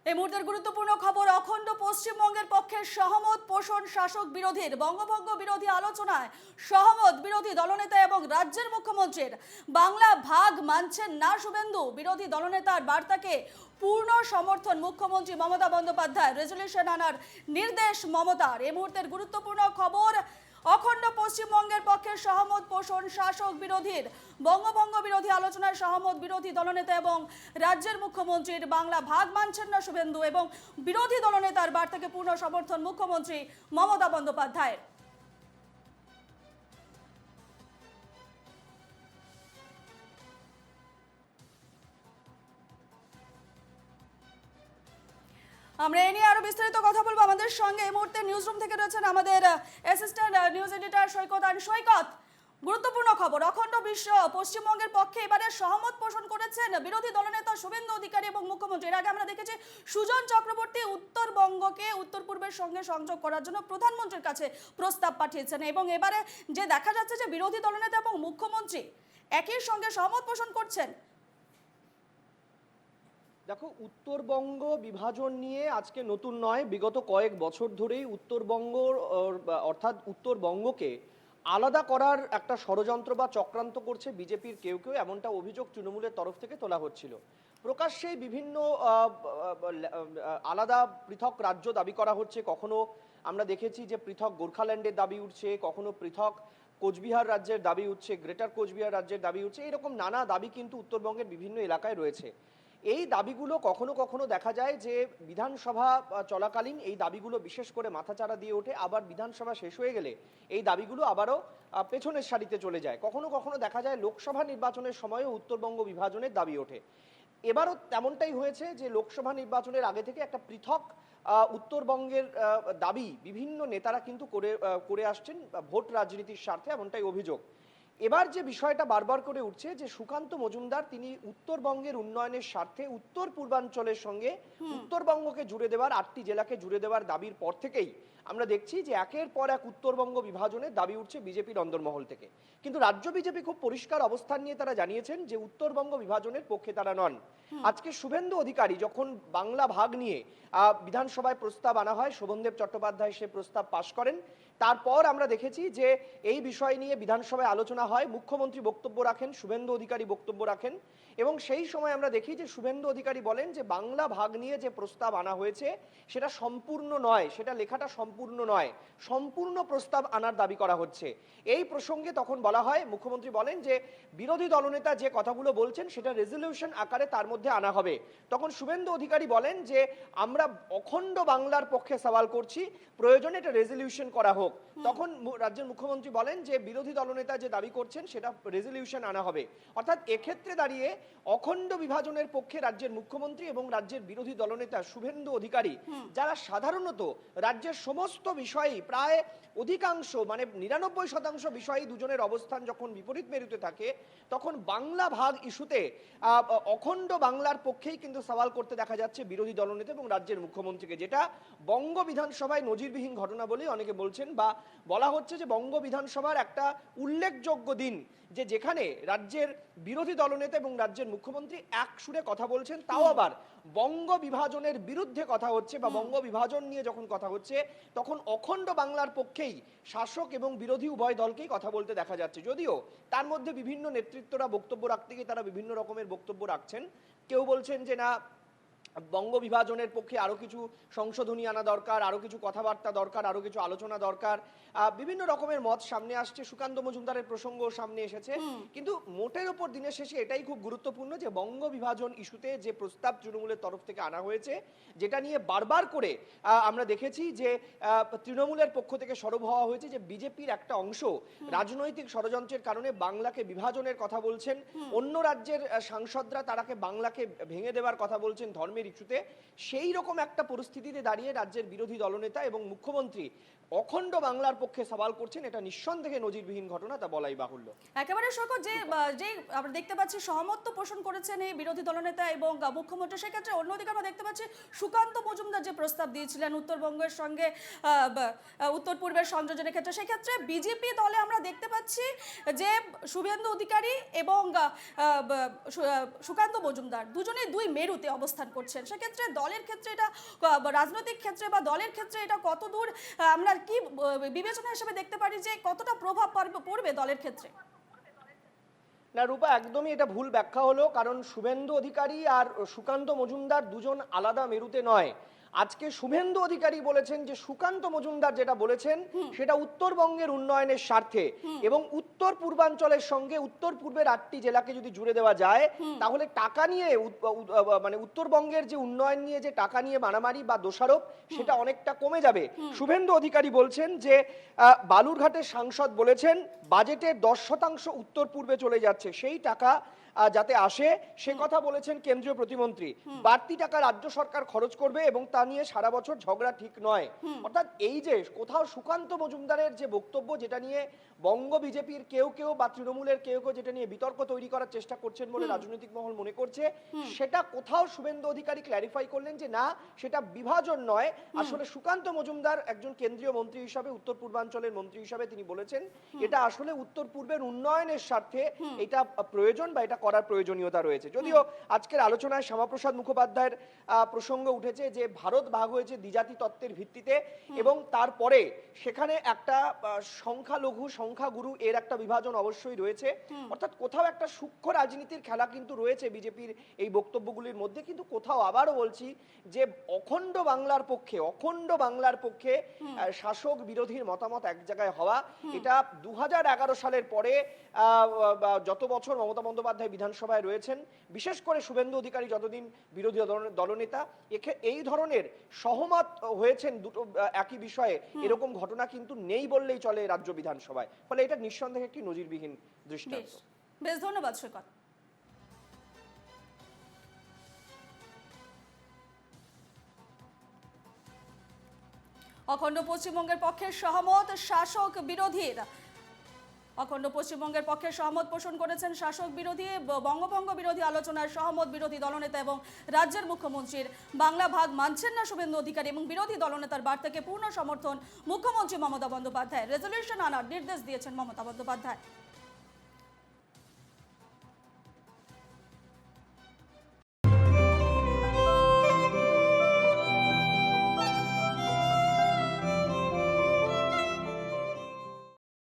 এই মুহূর্তের গুরুত্বপূর্ণ খবর, অখণ্ড পশ্চিমবঙ্গের পক্ষে সহমত পোষণ শাসক বিরোধীর। বঙ্গভঙ্গ বিরোধী আলোচনায় সহমত বিরোধী দলনেতা এবং রাজ্যের মুখ্যমন্ত্রীর। বাংলা ভাগ মানছেন না শুভেন্দু। বিরোধী দলনেতার বার্তাকে পূর্ণ সমর্থন মুখ্যমন্ত্রী মমতা বন্দ্যোপাধ্যায়। রেজলিউশন আনার নির্দেশ মমতার। এই মুহূর্তের গুরুত্বপূর্ণ খবর, অখণ্ড পশ্চিমবঙ্গের পক্ষে সহমত পোষণ শাসক বিরোধীর। বঙ্গভঙ্গ বিরোধী আলোচনায় সহমত বিরোধী দলনেতা এবং রাজ্যের মুখ্যমন্ত্রীর। বাংলা ভাগ মানছেন না শুভেন্দু এবং বিরোধী দলনেতার বার্তাকে পূর্ণ সমর্থন মুখ্যমন্ত্রী মমতা বন্দ্যোপাধ্যায়ের। আমরা এ নিয়ে আরো বিস্তারিত কথা বলবো। আমাদের সঙ্গে এই মুহূর্তে নিউজ রুম থেকে রয়েছেন আমাদের অ্যাসিস্ট্যান্ট নিউজ এডিটর সৈকত। সৈকত, গুরুত্বপূর্ণ খবর, অখণ্ড বিশ্ব পশ্চিমবঙ্গের পক্ষে এবারে সহমত পোষণ করেছেন বিরোধী দলনেতা শুভেন্দু অধিকারী এবং মুখ্যমন্ত্রী। এর আগে আমরা দেখেছি সুজন চক্রবর্তী উত্তরবঙ্গকে উত্তর পূর্বের সঙ্গে সংযোগ করার জন্য প্রধানমন্ত্রীর কাছে প্রস্তাব পাঠিয়েছেন এবং এবারে যে দেখা যাচ্ছে যে বিরোধী দলনেতা এবং মুখ্যমন্ত্রী একই সঙ্গে সহমত পোষণ করছেন। দেখো, উত্তরবঙ্গ বিভাজন নিয়ে আজকে নতুন নয়, বিগত কয়েক বছর ধরেই উত্তরবঙ্গ অর্থাৎ উত্তরবঙ্গকে আলাদা করার একটা ষড়যন্ত্র বা চক্রান্ত করছে বিজেপির কেউ কেউ, এমনটা অভিযোগ তৃণমূলের তরফ থেকে তোলা হচ্ছিল। প্রকাশ্যেই বিভিন্ন আলাদা পৃথক রাজ্য দাবি করা হচ্ছে। কখনো আমরা দেখেছি যে পৃথক গোর্খাল্যান্ডের দাবি উঠছে, কখনো পৃথক কোচবিহার রাজ্যের দাবি উঠছে, গ্রেটার কোচবিহার রাজ্যের দাবি উঠছে। এরকম নানা দাবি কিন্তু উত্তরবঙ্গের বিভিন্ন এলাকায় রয়েছে। এই দাবিগুলো কখনো কখনো দেখা যায় যে বিধানসভা চলাকালীন এই দাবিগুলো বিশেষ করে মাথাচাড়া দিয়ে ওঠে, আবার বিধানসভা শেষ হয়ে গেলে এই দাবিগুলো আবারও পেছনের সারিতে চলে যায়। কখনো কখনো দেখা যায় লোকসভা নির্বাচনের সময়ও উত্তরবঙ্গ বিভাজনের দাবি ওঠে। এবারও তেমনটাই হয়েছে যে লোকসভা নির্বাচনের আগে থেকে একটা পৃথক উত্তরবঙ্গের দাবি বিভিন্ন নেতারা কিন্তু করে আসছেন ভোট রাজনীতির স্বার্থে, এমনটাই অভিযোগ। এবার যে বিষয়টা বারবার করে উঠছে যে সুকান্ত মজুমদার তিনি উত্তরবঙ্গের উন্নয়নের স্বার্থে উত্তর পূর্বাঞ্চলের সঙ্গে উত্তরবঙ্গকে জুড়ে দেওয়ার, 8টি জেলাকে জুড়ে দেওয়ার দাবির পর থেকেই আমরা দেখছি যে একের পর এক উত্তরবঙ্গ বিভাজনের দাবি উঠছে বিজেপির অন্দরমহল থেকে। কিন্তু রাজ্য বিজেপি খুব পরিষ্কার অবস্থান নিয়ে তারা জানিয়েছেন যে উত্তরবঙ্গ বিভাজনের পক্ষে তারা নন। আজকে শুভেন্দু অধিকারী যখন বাংলা ভাগ নিয়ে বিধানসভায় প্রস্তাব আনা হয়, শোভনদেব চট্টোপাধ্যায় সে প্রস্তাব পাশ করেন। তারপর আমরা দেখেছি যে এই বিষয় নিয়ে বিধানসভায় আলোচনা হয়, মুখ্যমন্ত্রী বক্তব্য রাখেন, শুভেন্দু অধিকারী বক্তব্য রাখেন এবং সেই সময় আমরা দেখি যে শুভেন্দু অধিকারী বলেন যে বাংলা ভাগ নিয়ে যে প্রস্তাব আনা হয়েছে সেটা সম্পূর্ণ নয়, সেটা লেখাটা সম্পূর্ণ নয়, সম্পূর্ণ প্রস্তাব আনার দাবি করা হচ্ছে। এই প্রসঙ্গে তখন বলা হয়, মুখ্যমন্ত্রী বলেন যে বিরোধী দলনেতা যে কথাগুলো বলছেন সেটা রেজলিউশন আকারে তার মধ্যে আনা হবে। তখন শুভেন্দু অধিকারী বলেন যে আমরা অখণ্ড বাংলার পক্ষে সওয়াল করছি, প্রয়োজনে এটা রেজলিউশন করা হোক। তখন রাজ্যের মুখ্যমন্ত্রী বলেন যে বিরোধী দলনেতা যে দাবি করছেন সেটা রেজলিউশন আনা হবে। অর্থাৎ এক্ষেত্রে দাঁড়িয়ে অখণ্ড বিভাজনের পক্ষে রাজ্যের মুখ্যমন্ত্রী এবং রাজ্যের বিরোধী দলনেতা শুভেন্দু অধিকারী, যারা সাধারণত রাজ্যের সমস্ত বিষয়ই প্রায় অধিকাংশ মানে 99% বিষয়ই দুজনের অবস্থান যখন বিপরীত মেরুতে থাকে, তখন বাংলা ভাগ ইস্যুতে অখণ্ড বাংলার পক্ষেই কিন্তু সওয়াল করতে দেখা যাচ্ছে বিরোধী দলনেতা এবং রাজ্যের মুখ্যমন্ত্রীকে, যেটা বঙ্গ বিধানসভায় নজিরবিহীন ঘটনা বলেই অনেকে বলছেন বা বলা হচ্ছে যে বঙ্গ বিধানসভার একটা উল্লেখযোগ্য দিন, যে যেখানে রাজ্যের বিরোধী দলনেতা এবং রাজ্যের মুখ্যমন্ত্রী এক সুরে কথা বলছেন, তাও আবার বঙ্গ বিভাজনের বিরুদ্ধে কথা হচ্ছে বা বঙ্গ বিভাজন নিয়ে যখন কথা হচ্ছে তখন অখণ্ড বাংলার পক্ষেই শাসক এবং বিরোধী উভয় দলকেই কথা বলতে দেখা যাচ্ছে। যদিও তার মধ্যে বিভিন্ন নেতৃত্বরা বক্তব্য রাখতে গিয়ে তারা বিভিন্ন রকমের বক্তব্য রাখছেন। কেউ বলছেন যে না, বঙ্গ বিভাজনের পক্ষে আরো কিছু সংশোধনী আনা দরকার, আরো কিছু কথাবার্তা দরকার, আরো কিছু আলোচনা দরকার। বিভিন্ন রকমের মত সামনে আসছে, সুকান্ত মজুমদারের প্রসঙ্গ সামনে এসেছে। কিন্তু মোটের উপর দিনের শেষে এটাই খুব গুরুত্বপূর্ণ যে বঙ্গ বিভাজন ইস্যুতে যে প্রস্তাব তৃণমূলের তরফ থেকে আনা হয়েছে, যেটা নিয়ে বারবার করে আমরা দেখেছি যে তৃণমূলের পক্ষ থেকে সরব হওয়া হয়েছে যে বিজেপির একটা অংশ রাজনৈতিক ষড়যন্ত্রের কারণে বাংলাকে বিভাজনের কথা বলছেন, অন্য রাজ্যের সাংসদরা তারাকে বাংলাকে ভেঙে দেওয়ার কথা বলছেন ধর্মের ইস্যুতে। সেই রকম একটা পরিস্থিতিতে দাঁড়িয়ে রাজ্যের বিরোধী দলনেতা এবং মুখ্যমন্ত্রী অখণ্ড বাংলার পক্ষে সওয়াল করছেন, এটা নিঃসন্দেহে নজিরবিহীন ঘটনা, তা বলাই বাহুল্য। একেবারে সৈকত, যে আমরা দেখতে পাচ্ছি সহমত পোষণ করেছেন এই বিরোধী দলনেতা এবং মুখ্যমন্ত্রী, সেক্ষেত্রে অন্যদিকে আমরা দেখতে পাচ্ছি সুকান্ত মজুমদার যে প্রস্তাব দিয়েছিলেন উত্তরবঙ্গের সঙ্গে উত্তর পূর্বের সংযোজনের ক্ষেত্রে, সেক্ষেত্রে বিজেপি দলে আমরা দেখতে পাচ্ছি যে শুভেন্দু অধিকারী এবং সুকান্ত মজুমদার দুজনেই দুই মেরুতে অবস্থান করছেন। করছেন, সেক্ষেত্রে দলের ক্ষেত্রে এটা রাজনৈতিক ক্ষেত্রে বা দলের ক্ষেত্রে এটা কতদূর আমরা কি বিবেচনা হিসেবে দেখতে পারি যে কতটা প্রভাব পড়বে দলের ক্ষেত্রে? না রূপা, একদমই এটা ভুল ব্যাখ্যা হলো, কারণ শুভেন্দু অধিকারী আর সুকান্ত মজুমদার দুজন আলাদা মেরুতে নয়। আজকে শুভেন্দু অধিকারী বলেছেন যে সুকান্ত মজুমদার যেটা বলেছেন সেটা উত্তরবঙ্গের উন্নয়নের স্বার্থে, এবং উত্তর পূর্বাঞ্চলের সঙ্গে উত্তর পূর্বের 8টি জেলাকে যদি জুড়ে দেওয়া যায় তাহলে টাকা নিয়ে মানে উত্তরবঙ্গের যে উন্নয়ন নিয়ে যে টাকা নিয়ে মারামারি বা দোষারোপ সেটা অনেকটা কমে যাবে। শুভেন্দু অধিকারী বলছেন যে বালুরঘাটের সাংসদ বলেছেন বাজেটের 10% উত্তর পূর্বে চলে যাচ্ছে, সেই টাকা যাতে আসে সে কথা বলেছেন কেন্দ্রীয় প্রতিমন্ত্রী। বাড়তি টাকা রাজ্য সরকার খরচ করবে এবং তা নিয়ে সারা বছর ঝগড়া ঠিক নয়। অর্থাৎ এই যে কোথাও সুকান্ত মজুমদারের যে বক্তব্য, যেটা নিয়ে বঙ্গ বিজেপির কেউ কেউ বা তৃণমূলের কেউ কেউ যেটা নিয়ে বিতর্ক তৈরি করার চেষ্টা করছেন বলে রাজনৈতিক মহল মনে করছে, সেটা কোথাও শুভেন্দু অধিকারী ক্ল্যারিফাই করলেন যে না, সেটা বিভাজন নয়। আসলে সুকান্ত মজুমদার একজন কেন্দ্রীয় মন্ত্রী হিসাবে, উত্তর পূর্বাঞ্চলের মন্ত্রী হিসাবে তিনি বলেছেন এটা আসলে উত্তর পূর্বের উন্নয়নের স্বার্থে এটা প্রয়োজন বা এটা করার প্রয়োজনীয়তা রয়েছে। যদিও আজকের আলোচনায় শ্যামাপ্রসাদ মুখোপাধ্যায়ের প্রসঙ্গ উঠেছে যে ভারত ভাগ হয়েছে দ্বিজাতি তত্ত্বের ভিত্তিতে, এবং তারপরে সেখানে একটা সংখ্যালঘু সংখ্যাগুরু এর একটা বিভাজন অবশ্যই রয়েছে। অর্থাৎ কোথাও একটা সূক্ষ্ম রাজনীতির খেলা কিন্তু রয়েছে বিজেপির এই বক্তব্যগুলির মধ্যে। কিন্তু কোথাও আবারও বলছি যে অখণ্ড বাংলার পক্ষে শাসক বিরোধীর মতামত এক জায়গায় হওয়া, এটা 2011 সালের পরে যত বছর মমতা বন্দ্যোপাধ্যায় বিধানসভায় রয়েছেন, বিশেষ করে শুভেন্দু অধিকারী যতদিন বিরোধী দলনেতা, এই ধরনের সহমত হয়েছেন দুটো একই বিষয়ে, এরকম ঘটনা কিন্তু নেই বললেই চলে রাজ্য বিধানসভায়। ফলে এটা নিঃসন্দেহে একটি নজিরবিহীন দৃষ্টান্ত। বেশ ধন্যবাদ সৈকত। অখণ্ড পশ্চিমবঙ্গের পক্ষে সহমত শাসক বিরোধীর। অখণ্ড পশ্চিমবঙ্গের পক্ষে সহমত পোষণ করেছেন শাসক বিরোধী বঙ্গভঙ্গ বিরোধী আলোচনায় সহমত বিরোধী দলনেতা এবং রাজ্যের মুখ্যমন্ত্রীর। বাংলা ভাগ মানছেন না শুভেন্দু অধিকারী এবং বিরোধী দলনেতার বার্তাকে পূর্ণ সমর্থন মুখ্যমন্ত্রী মমতা বন্দ্যোপাধ্যায়। রেজলিউশন আনার নির্দেশ দিয়েছেন মমতা বন্দ্যোপাধ্যায়।